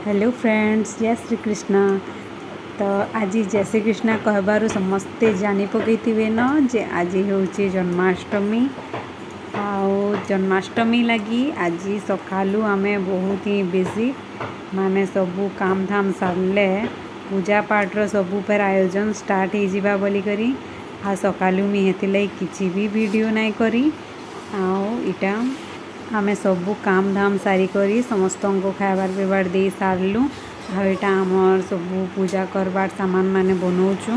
Hello friends, जय श्री कृष्ण। तो आज जय श्री कृष्ण कहबार समस्ते जानी पकईथिबे न जे आज हूँ जन्माष्टमी। जन्माष्टमी लगी आज सकालू आमे बहुत ही बिजी माने सबू काम धाम सारले पूजा पाठर सबू पर आयोजन स्टार्ट हो बोली करी आ सकालू मी हेतिलाई किसी भी वीडियो नहीं करी इटा आमे सबू काम धाम सारी करी समस्त को खाइबार पीबार दे सारू आटा आमर सबू पूजा करबार सामान माने बनाऊचु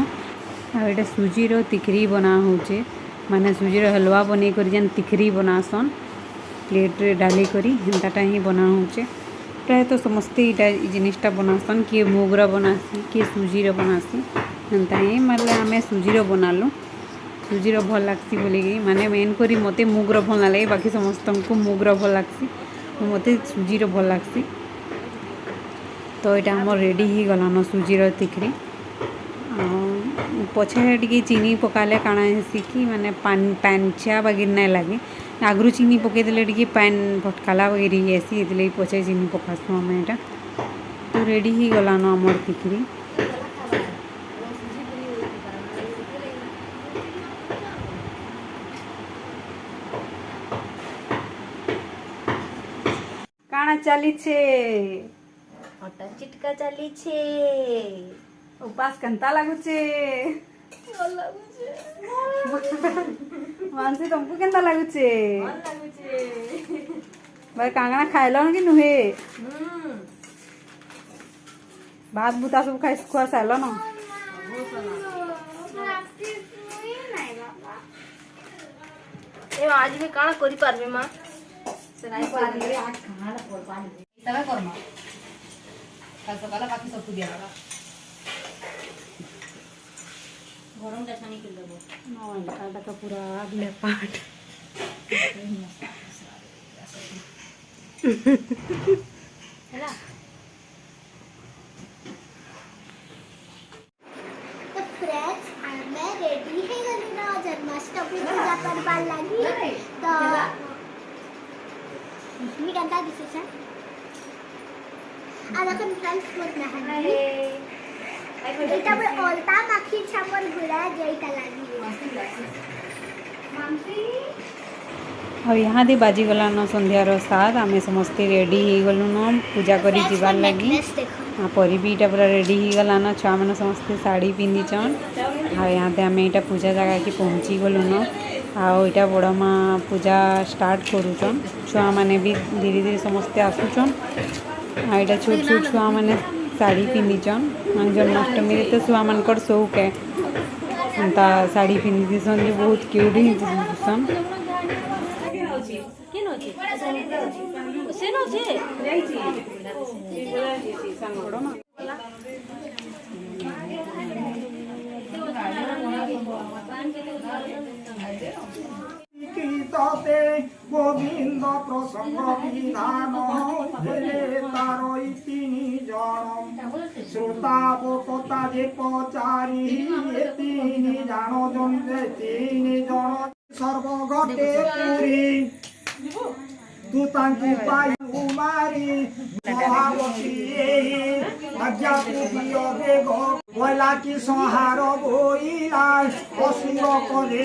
आटा सुजीर तिकरी बना होचे माने सुजीर हलवा बनै कर जेन तिकरी बनासन प्लेट रे डाली करी हेन्ताटा ही बना होचे। प्राय तो समस्ते इटा जिनिसटा बनासन किए मुगर बनासी किए सुजीर बनासी हेन्ता ही मतलब आमे सुजीर बनालु सुजीर भल लगसी बोली माने मेन करी मते मुगर भल ना लगे बाकी समस्त को मुगर भल लगसी मते सुजीर भल लगसी। तो यहाँ आम रेडी ही गलान सुजीर तिकरी पछे टी चीनी पकाले काଣା हेसी कि माने पांचा बागिर नहीं लगे आगु चीनी पकईदे टी पैन फटकाला बागिर हेसी ये पछे चीनी पकासु आम यहाँ तो रेडी ही गलान आमर तिकरी। काଣା चली छे अटा चिटका चली छे उपास कंता लागुचे भल लागुचे मानसी तुमको केंता लागुचे भल लागुचे भाई कांगना खाइल कि नुहे भात बुता सब खाई खुआ साइल न ए आज भी काना करि पारबे मां से नाही पारबे आज खाना पर पानी तबे करना कल सकाल बाकी सब दिया गरम टा छानी कर देबो न काटा का पूरा अगले पाट हैला तो फ्रेंड्स मैं रेडी है गली ना जन्माष्टमी पूजा करबार लागी तो मी कंता डिसीजन आलाकन फ्रेंड्स मत नहानी এটা বলে অলতা মাখি ছামল ঘুরা যেটা লাগি মামসি और यहाँ दे बाजी गलान संध्यार 7 आमे समस्ते रेडी ही गलु न पूजा करी जीवार लगी परी भी इटा पूरा रेडी ही गलान छुआ मैंने समस्ते साड़ी पिंधिचन यहाँ दे आमे इटा पूजा जगह की पहुँची गलु न आटा बड़ माँ पूजा स्टार्ट करुचन छुआ मैंने भी धीरे धीरे समस्ते आसुचन यहाँ छोट छोट छुआ मैंने साड़ी पिंधिचन जन्माष्टमी तो छुआ मानकर शौक है एंता साड़ी पिंधिसन जो बहुत क्यूट ही दिसन के नोचे से नोचे গীততে গোবিন্দ প্রসঙ্গ বিধান তারই তিনি জন শ্রোতাবকতা যে পচারি তিনি জানজন যে তিনি জন সর্বঘটে পুরী তু তাঙ্কি পাই কুমারী মহাবতী আজ্ঞাপু বিয়োগে বয়লা কি সংহার বইলা অসুর করে